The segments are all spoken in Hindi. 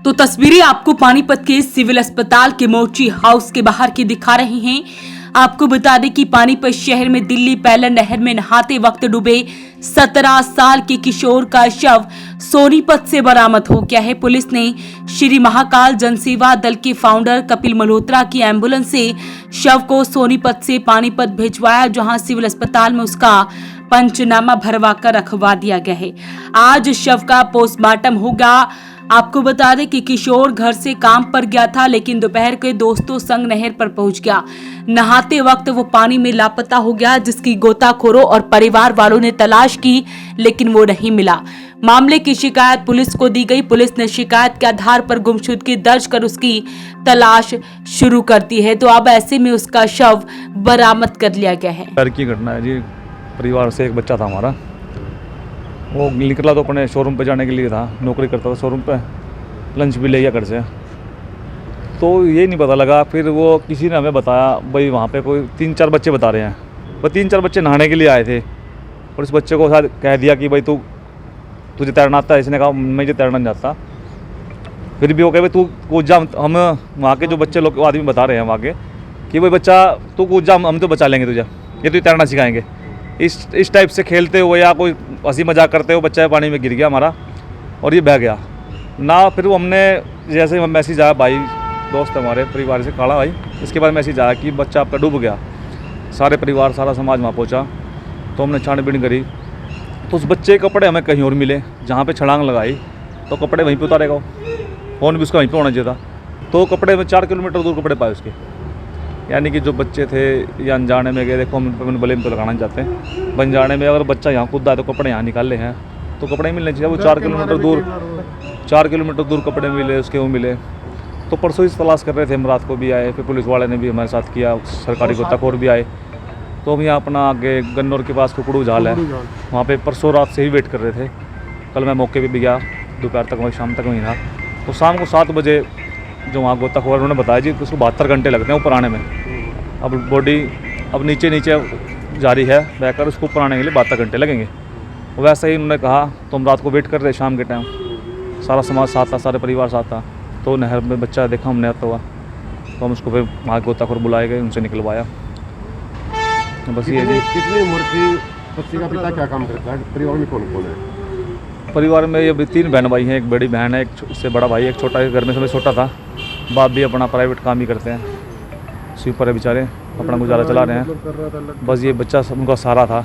तो तस्वीरें आपको पानीपत के सिविल अस्पताल के मोची हाउस के बाहर की दिखा रही हैं। आपको बता दें कि पानीपत शहर में दिल्ली पैलन नहर में नहाते वक्त डूबे 17 साल के किशोर का शव सोनीपत से बरामद हो गया है। पुलिस ने श्री महाकाल जनसेवा दल के फाउंडर कपिल मल्होत्रा की एम्बुलेंस से शव को सोनीपत से पानीपत भिजवाया, जहां सिविल अस्पताल में उसका पंचनामा भरवा कर रखवा दिया गया है। आज शव का पोस्टमार्टम होगा। आपको बता दें कि किशोर घर से काम पर गया था, लेकिन दोपहर के दोस्तों संग नहर पर पहुंच गया। नहाते वक्त वो पानी में लापता हो गया, जिसकी गोताखोरों और परिवार वालों ने तलाश की, लेकिन वो नहीं मिला। मामले की शिकायत पुलिस को दी गई। पुलिस ने शिकायत के आधार पर गुमशुदगी दर्ज कर उसकी तलाश शुरू कर दी है। तो अब ऐसे में उसका शव बरामद कर लिया गया है। डर की घटना है जी। परिवार से एक बच्चा था हमारा, वो निकला तो अपने शोरूम पे जाने के लिए था, नौकरी करता था शोरूम पे, लंच भी ले गया घर से। तो ये नहीं पता लगा, फिर वो किसी ने हमें बताया भाई वहाँ पे कोई 3-4 बच्चे बता रहे हैं, वो 3-4 बच्चे नहाने के लिए आए थे और इस बच्चे को शायद कह दिया कि भाई तुझे तैरना आता है। इसने कहा मुझे तैरना नहीं आता। फिर भी वो कहे भाई तू कूद जा, हम वहाँ के जो बच्चे लोग आदमी बता रहे हैं वहाँ के कि भाई बच्चा तू कूद जा, हम तो बचा लेंगे तुझे, ये तुझे तैरना सिखाएंगे। इस टाइप से खेलते हुए या कोई हंसी मजाक करते हुए बच्चा पानी में गिर गया हमारा और ये बह गया ना। फिर वो हमने जैसे मैसेज आया, भाई दोस्त हमारे परिवार से काड़ा भाई, इसके बाद मैसेज आया कि बच्चा आपका डूब गया। सारे परिवार सारा समाज वहाँ पहुँचा, तो हमने छानबीन करी तो उस बच्चे के कपड़े हमें कहीं और मिले। जहाँ पे छलांग लगाई तो कपड़े वहीं पे उतारेगा, फ़ोन भी उसका वहीं पे होना चाहिए था। तो कपड़े में 4 किलोमीटर दूर कपड़े पाए उसके, यानी कि जो बच्चे थे ये अनजाने में गए। देखो हम ब्लेम तो लगाना नहीं चाहते, अनजाने में अगर बच्चा यहाँ कूदा है तो कपड़े यहाँ निकाले हैं तो कपड़े मिलने चाहिए। वो 4 किलोमीटर दूर कपड़े मिले उसके, वो मिले। तो परसों ही तलाश कर रहे थे हम, रात को भी आए, फिर पुलिस वाले ने भी हमारे साथ किया, सरकारी गोताखोर भी आए। तो हम यहाँ अपना आगे गन्नौर के पास कुकड़ू झाल है, वहाँ पे परसों रात से ही वेट कर रहे थे। कल मैं मौके पे भी गया, दोपहर तक वहीं शाम तक वहीं था। तो शाम को 7 बजे जो वहाँ गोताखोर उन्होंने बताया जी उसको 72 घंटे लगते हैं ऊपर आने में। अब बॉडी अब नीचे जारी है बहकर, उसको ऊपर आने के लिए 72 घंटे लगेंगे। वैसे ही उन्होंने कहा तो हम रात को वेट कर रहे शाम के टाइम, सारा समाज साथ था, सारे परिवार साथ था। तो नहर में बच्चा देखा हमने आता हुआ, तो हम उसको फिर वहाँ गोताखोर बुलाए गए, उनसे निकलवाया। बस ये जी। कितनी उम्र थी बच्चे का? पिता क्या काम करता है? परिवार में कौन कौन है? परिवार में ये 3 बहन भाई हैं, एक बड़ी बहन है, एक उससे बड़ा भाई, एक छोटा, घर में सबसे छोटा था। बाप भी अपना प्राइवेट काम ही करते हैं, स्वीपर है बेचारे, अपना गुजारा चला रहे हैं। बस ये बच्चा उनका सहारा था,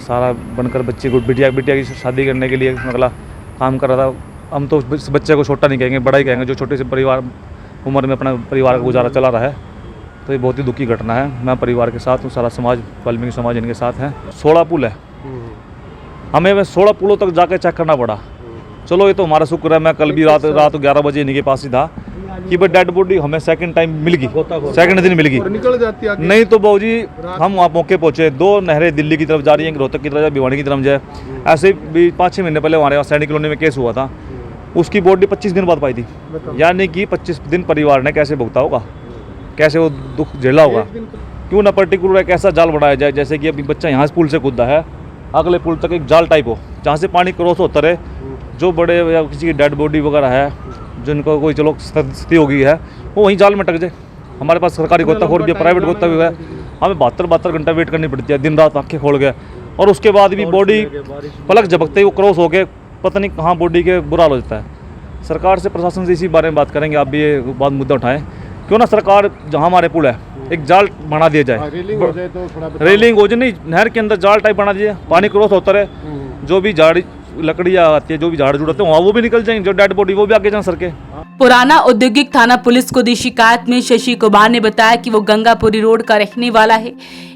सारा बनकर बच्चे को बिटिया की शादी करने के लिए मतलब काम कर रहा था। हम तो इस बच्चे को छोटा नहीं कहेंगे, बड़ा ही कहेंगे, जो छोटे से परिवार उम्र में अपना परिवार का गुजारा चला रहा है। तो ये बहुत ही दुखी घटना है। मैं परिवार के साथ हूँ, सारा समाज, वाल्मीकि समाज इनके साथ है। 16 पुल है, हमें 16 पुलों तक जाकर चेक करना पड़ा। चलो ये तो हमारा शुक्र है, मैं कल भी रात 11 बजे इनके पास ही था कि भाई डेड बॉडी हमें सेकंड टाइम मिल गई, सेकंड दिन मिल गई। निकल जाती है नहीं तो बाबूजी हम वहाँ मौके पहुँचे, 2 नहरें दिल्ली की तरफ जा रही हैं, रोहतक की तरफ जाए, भिवानी की तरफ जाए। ऐसे भी 5-6 महीने पहले हमारे यहाँ सैनिक कॉलोनी में केस हुआ था, उसकी बॉडी 25 दिन बाद पाई थी। यानी कि 25 दिन परिवार ने कैसे भुगता होगा, कैसे वो दुख झेला होगा। क्यों ना पर्टिकुलर एक ऐसा जाल बनाया जाए, जैसे कि अभी बच्चा यहाँ से पुल से कूदा है, अगले पुल तक एक जाल टाइप हो, जहाँ से पानी क्रॉस होता रहे। जो बड़े या किसी की डेड बॉडी वगैरह है, जिनको कोई चलो स्थिति हो गई है, वो वहीं जाल में अटक जाए। हमारे पास सरकारी गोताखोर भी है, प्राइवेट गोता भी है, हमें 72 घंटा वेट करनी पड़ती है, दिन रात आँखें खोल गए। और उसके बाद भी बॉडी पलक झपकते ही वो क्रॉस हो के पता नहीं कहाँ बॉडी के बुरा हाल हो जाता है। सरकार से, प्रशासन से इसी बारे में बात करेंगे। आप भी ये बात मुद्दा उठाएं, क्यों ना सरकार जहाँ हमारे पुल है एक जाल बना दिया जाए, रेलिंग हो जाए, नहीं नहर के अंदर जाल टाइप बना दिया, पानी क्रॉस होता रहे। जो भी झाड़ी लकड़ियाँ आती है, जो भी झाड़ जुड़ते हैं वहाँ वो भी निकल जाएंगे, जो डेड बॉडी वो भी आगे जाए सर के। पुराना औद्योगिक थाना पुलिस को दी शिकायत में शशि कुमार ने बताया कि वो गंगापुरी रोड का रहने वाला है,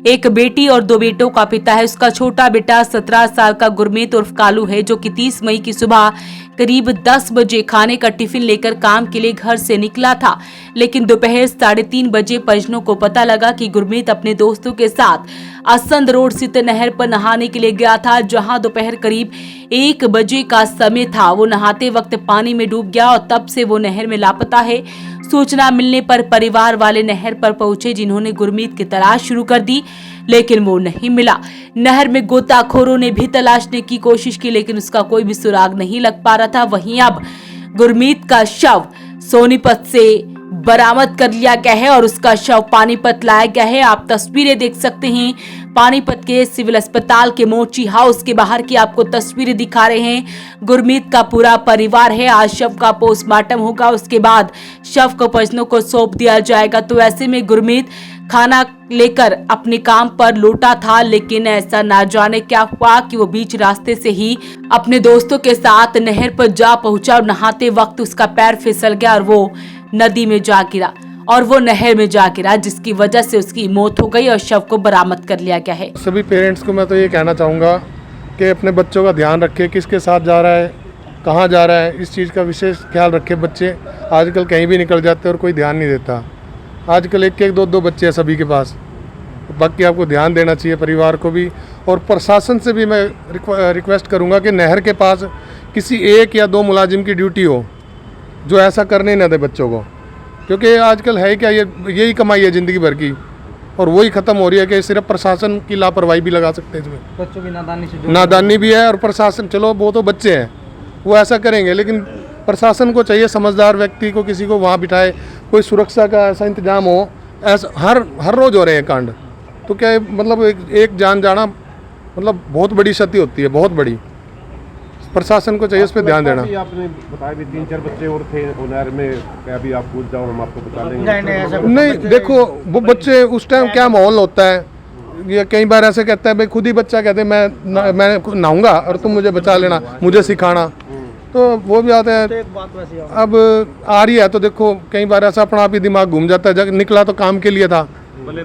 एक बेटी और 2 बेटों का पिता है। उसका छोटा बेटा 17 साल का गुरमीत उर्फ कालू है, जो कि 30 मई की सुबह करीब 10 बजे खाने का टिफिन लेकर काम के लिए घर से निकला था, लेकिन दोपहर 3:30 बजे परिजनों को पता लगा कि गुरमीत अपने दोस्तों के साथ असंद रोड स्थित नहर पर नहाने के लिए गया था, जहां दोपहर करीब 1 बजे का समय था। वो नहाते वक्त पानी में डूब गया और तब से वो नहर में लापता है। सूचना मिलने पर परिवार वाले नहर पर पहुंचे, जिन्होंने गुरमीत की तलाश शुरू कर दी, लेकिन वो नहीं मिला। नहर में गोताखोरों ने भी तलाशने की कोशिश की, लेकिन उसका कोई भी सुराग नहीं लग पा रहा था। वहीं अब गुरमीत का शव सोनीपत से बरामद कर लिया गया है और उसका शव पानीपत लाया गया है। आप तस्वीरें देख सकते हैं पानीपत के सिविल अस्पताल के मोची हाउस के बाहर की आपको तस्वीरें दिखा रहे हैं। गुरमीत का पूरा परिवार है। आज शव का पोस्टमार्टम होगा, उसके बाद शव को परिजनों को सौंप दिया जाएगा। तो ऐसे में गुरमीत खाना लेकर अपने काम पर लौटा था, लेकिन ऐसा ना जाने क्या हुआ कि वो बीच रास्ते से ही अपने दोस्तों के साथ नहर पर जा पहुंचा और नहाते वक्त उसका पैर फिसल गया और वो नदी में जा गिरा और वो नहर में जा गिरा, जिसकी वजह से उसकी मौत हो गई और शव को बरामद कर लिया गया है। सभी पेरेंट्स को मैं तो ये कहना चाहूँगा कि अपने बच्चों का ध्यान रखें, किसके साथ जा रहा है, कहाँ जा रहा है, इस चीज़ का विशेष ख्याल रखें। बच्चे आजकल कहीं भी निकल जाते हैं और कोई ध्यान नहीं देता। आजकल एक एक दो बच्चे हैं सभी के पास। बाकी आपको ध्यान देना चाहिए, परिवार को भी, और प्रशासन से भी मैं रिक्वेस्ट करूँगा कि नहर के पास किसी एक या दो मुलाजिम की ड्यूटी हो जो ऐसा करने न दे बच्चों को, क्योंकि आजकल है क्या, यही कमाई है ज़िंदगी भर की और वही ख़त्म हो रही है कि सिर्फ प्रशासन की लापरवाही भी लगा सकते हैं इसमें। बच्चों की नादानी भी है और प्रशासन, चलो वो तो बच्चे हैं, वो ऐसा करेंगे, लेकिन प्रशासन को चाहिए समझदार व्यक्ति को किसी को वहाँ बिठाए, कोई सुरक्षा का ऐसा इंतजाम हो। ऐसा हर रोज़ हो रहे हैं कांड, तो क्या है, मतलब एक जान जाना मतलब बहुत बड़ी क्षति होती है, बहुत बड़ी। प्रशासन को चाहिए उस पर ध्यान देना। आपने बताया भी 3-4 बच्चे और थे नहर में, अभी आप पूछ जाओ, हम आपको बता देंगे। नहीं देखो, वो बच्चे उस टाइम क्या माहौल होता है, ये कई बार ऐसे कहता है भाई, खुद ही बच्चा कहते हैं मैं नहाऊंगा और तुम मुझे बचा लेना, मुझे सिखाना, तो वो भी आता है। अब आ रही है तो देखो, कई बार ऐसा अपना आप ही दिमाग घूम जाता है, जब निकला तो काम के लिए था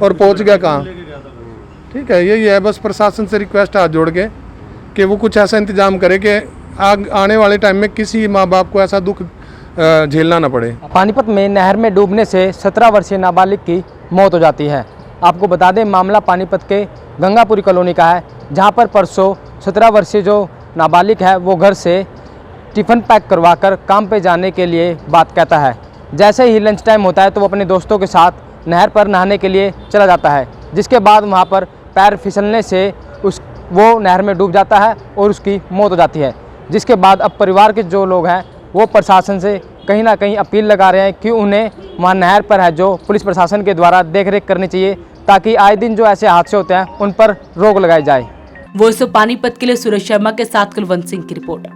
और पहुंच गया कहाँ। ठीक है, यही है बस, प्रशासन से रिक्वेस्ट हाथ जोड़ के कि वो कुछ ऐसा इंतजाम करे कि आने वाले टाइम में किसी माँ बाप को ऐसा दुख झेलना ना पड़े। पानीपत में नहर में डूबने से 17 वर्षीय नाबालिग की मौत हो जाती है। आपको बता दें, मामला पानीपत के गंगापुरी कॉलोनी का है, जहां पर परसों 17 वर्षीय जो नाबालिग है वो घर से टिफ़िन पैक करवाकर काम पे जाने के लिए बात कहता है। जैसे ही लंच टाइम होता है तो वो अपने दोस्तों के साथ नहर पर नहाने के लिए चला जाता है, जिसके बाद वहाँ पर पैर फिसलने से वो नहर में डूब जाता है और उसकी मौत हो जाती है। जिसके बाद अब परिवार के जो लोग हैं वो प्रशासन से कहीं ना कहीं अपील लगा रहे हैं कि उन्हें वहाँ नहर पर है जो पुलिस प्रशासन के द्वारा देखरेख करनी चाहिए, ताकि आए दिन जो ऐसे हादसे होते हैं उन पर रोक लगाई जाए। वो पानीपत के लिए सुरेश शर्मा के साथ कुलवंत सिंह की रिपोर्ट।